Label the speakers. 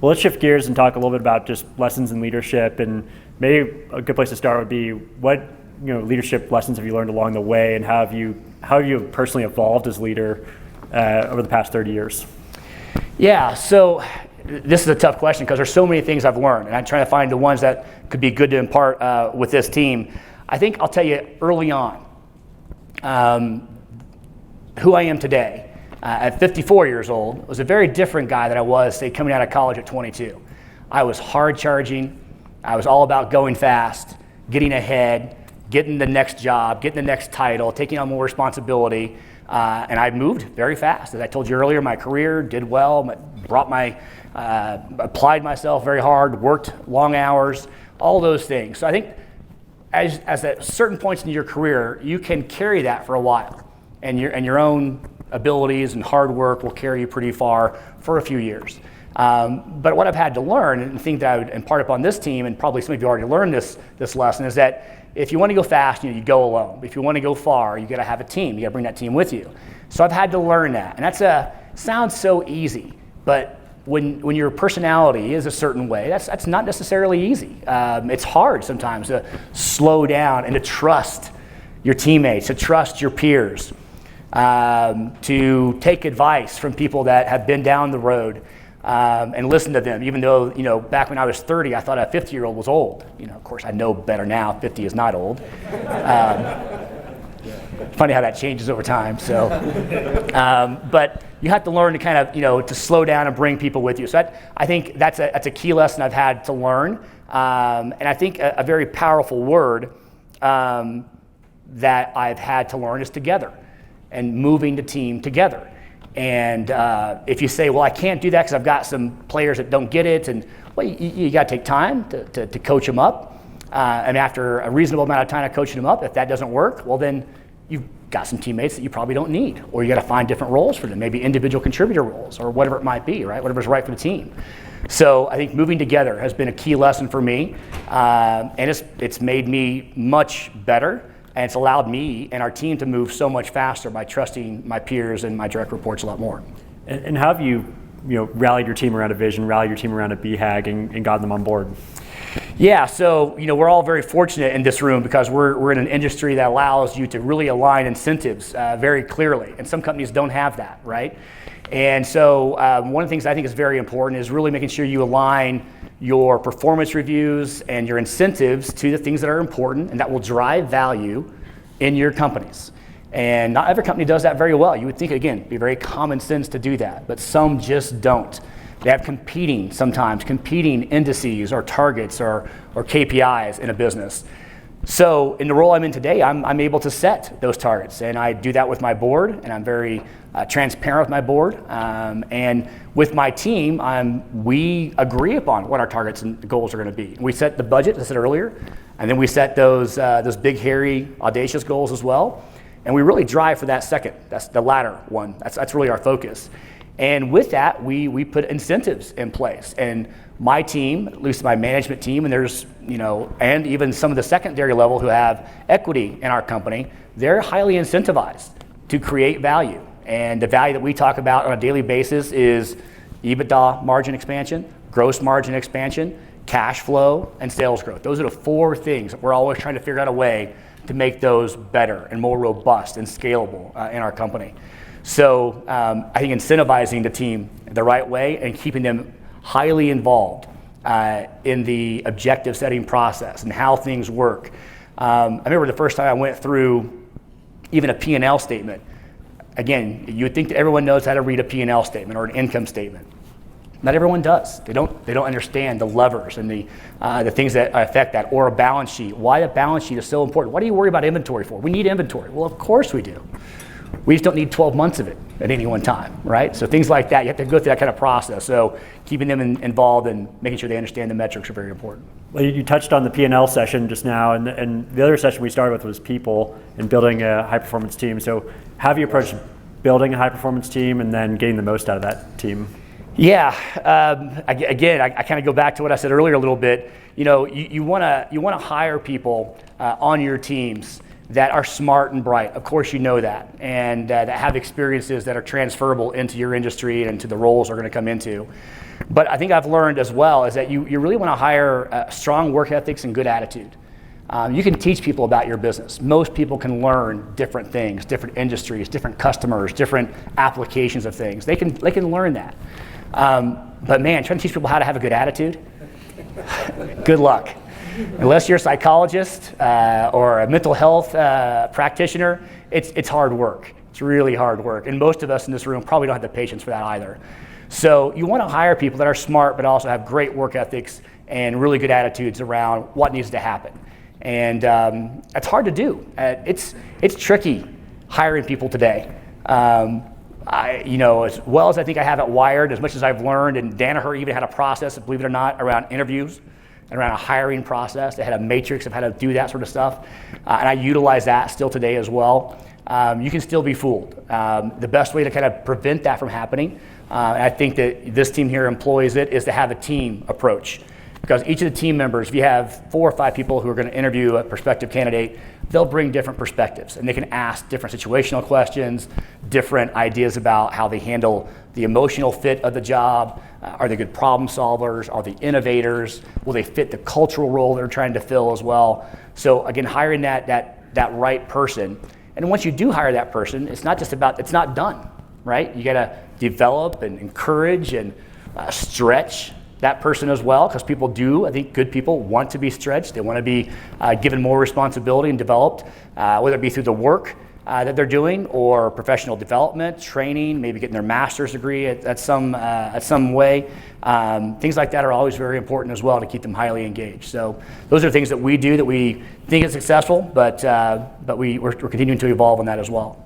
Speaker 1: Well, let's shift gears and talk a little bit about just lessons in leadership, and maybe a good place to start would be what leadership lessons have you learned along the way, and how have you personally evolved as leader over the past 30 years?
Speaker 2: Yeah, so this is a tough question because there's so many things I've learned, and I'm trying to find the ones that could be good to impart with this team. I think I'll tell you early on who I am today. At 54 years old, was a very different guy than I was, say, coming out of college at 22. I was hard charging. I was all about going fast, getting ahead, getting the next job, getting the next title, taking on more responsibility. And I moved very fast. As I told you earlier, my career did well, applied myself very hard, worked long hours, all those things. So I think as at certain points in your career, you can carry that for a while, and your own abilities and hard work will carry you pretty far for a few years. But what I've had to learn, and think that I would impart upon this team, and probably some of you already learned this lesson, is that if you want to go fast, you go alone. If you want to go far, you got to have a team. You got to bring that team with you. So I've had to learn that, and sounds so easy, but when your personality is a certain way, that's not necessarily easy. It's hard sometimes to slow down and to trust your teammates, to trust your peers. To take advice from people that have been down the road and listen to them, even though, back when I was 30, I thought a 50-year-old was old. Of course, I know better now, 50 is not old. Funny how that changes over time. So, but you have to learn to kind of, to slow down and bring people with you. So I think that's a key lesson I've had to learn. And I think a very powerful word that I've had to learn is together. And moving the team together. And if you say, well, I can't do that because I've got some players that don't get it, and well, you got to take time to coach them up. And after a reasonable amount of time of coaching them up, if that doesn't work, well, then you've got some teammates that you probably don't need, or you got to find different roles for them, maybe individual contributor roles, or whatever it might be, right? Whatever's right for the team. So I think moving together has been a key lesson for me, and it's made me much better. And it's allowed me and our team to move so much faster by trusting my peers and my direct reports a lot more.
Speaker 1: And how have you rallied your team around a vision, rallied your team around a BHAG, and gotten them on board?
Speaker 2: Yeah, so we're all very fortunate in this room because we're in an industry that allows you to really align incentives very clearly, and some companies don't have that, right? And so one of the things I think is very important is really making sure you align your performance reviews and your incentives to the things that are important and that will drive value in your companies. And not every company does that very well. You would think, again, it'd be very common sense to do that, but some just don't. They have competing indices or targets or KPIs in a business. So in the role I'm in today, I'm able to set those targets, and I do that with my board, and I'm very transparent with my board, and with my team, we agree upon what our targets and goals are going to be. We set the budget, as I said earlier, and then we set those big, hairy, audacious goals as well, and we really drive for that second. That's the latter one. That's really our focus. And with that, we put incentives in place. And my team, at least my management team, and there's, and even some of the secondary level who have equity in our company, they're highly incentivized to create value. And the value that we talk about on a daily basis is EBITDA margin expansion, gross margin expansion, cash flow, and sales growth. Those are the four things that we're always trying to figure out a way to make those better and more robust and scalable in our company. So I think incentivizing the team the right way and keeping them highly involved in the objective setting process and how things work. I remember the first time I went through even a P&L statement. Again, you would think that everyone knows how to read a P&L statement or an income statement. Not everyone does. They don't understand the levers and the things that affect that, or a balance sheet. Why a balance sheet is so important. What do you worry about inventory for? We need inventory. Well, of course we do. We just don't need 12 months of it at any one time, right? So things like that, you have to go through that kind of process. So keeping them involved and making sure they understand the metrics are very important.
Speaker 1: Well, you touched on the P&L session just now, and the other session we started with was people and building a high-performance team. So how have you approached building a high-performance team and then getting the most out of that team?
Speaker 2: Yeah, again, I kind of go back to what I said earlier a little bit. You want to hire people on your teams that are smart and bright. Of course, you know that, and that have experiences that are transferable into your industry and into the roles they're going to come into. But I think I've learned as well is that you really want to hire strong work ethics and good attitude. You can teach people about your business. Most people can learn different things, different industries, different customers, different applications of things. They can learn that. But man, trying to teach people how to have a good attitude, good luck. Unless you're a psychologist or a mental health practitioner, it's hard work. It's really hard work. And most of us in this room probably don't have the patience for that either. So you want to hire people that are smart but also have great work ethics and really good attitudes around what needs to happen. And it's hard to do. It's tricky hiring people today. As well as I think I have it wired, as much as I've learned, and Danaher even had a process, believe it or not, around interviews and around a hiring process. They had a matrix of how to do that sort of stuff. And I utilize that still today as well. You can still be fooled. The best way to kind of prevent that from happening, and I think that this team here employs it, is to have a team approach. Because each of the team members, if you have 4 or 5 people who are going to interview a prospective candidate, they'll bring different perspectives, and they can ask different situational questions, different ideas about how they handle the emotional fit of the job. Are they good problem solvers? Are they innovators? Will they fit the cultural role they're trying to fill as well? So again, hiring that right person. And once you do hire that person, it's not done, right? You got to develop and encourage and stretch that person as well, because people do, I think good people want to be stretched. They want to be given more responsibility and developed, whether it be through the work that they're doing or professional development, training, maybe getting their master's degree at some way. Things like that are always very important as well to keep them highly engaged. So those are things that we do that we think is successful, but we're continuing to evolve on that as well.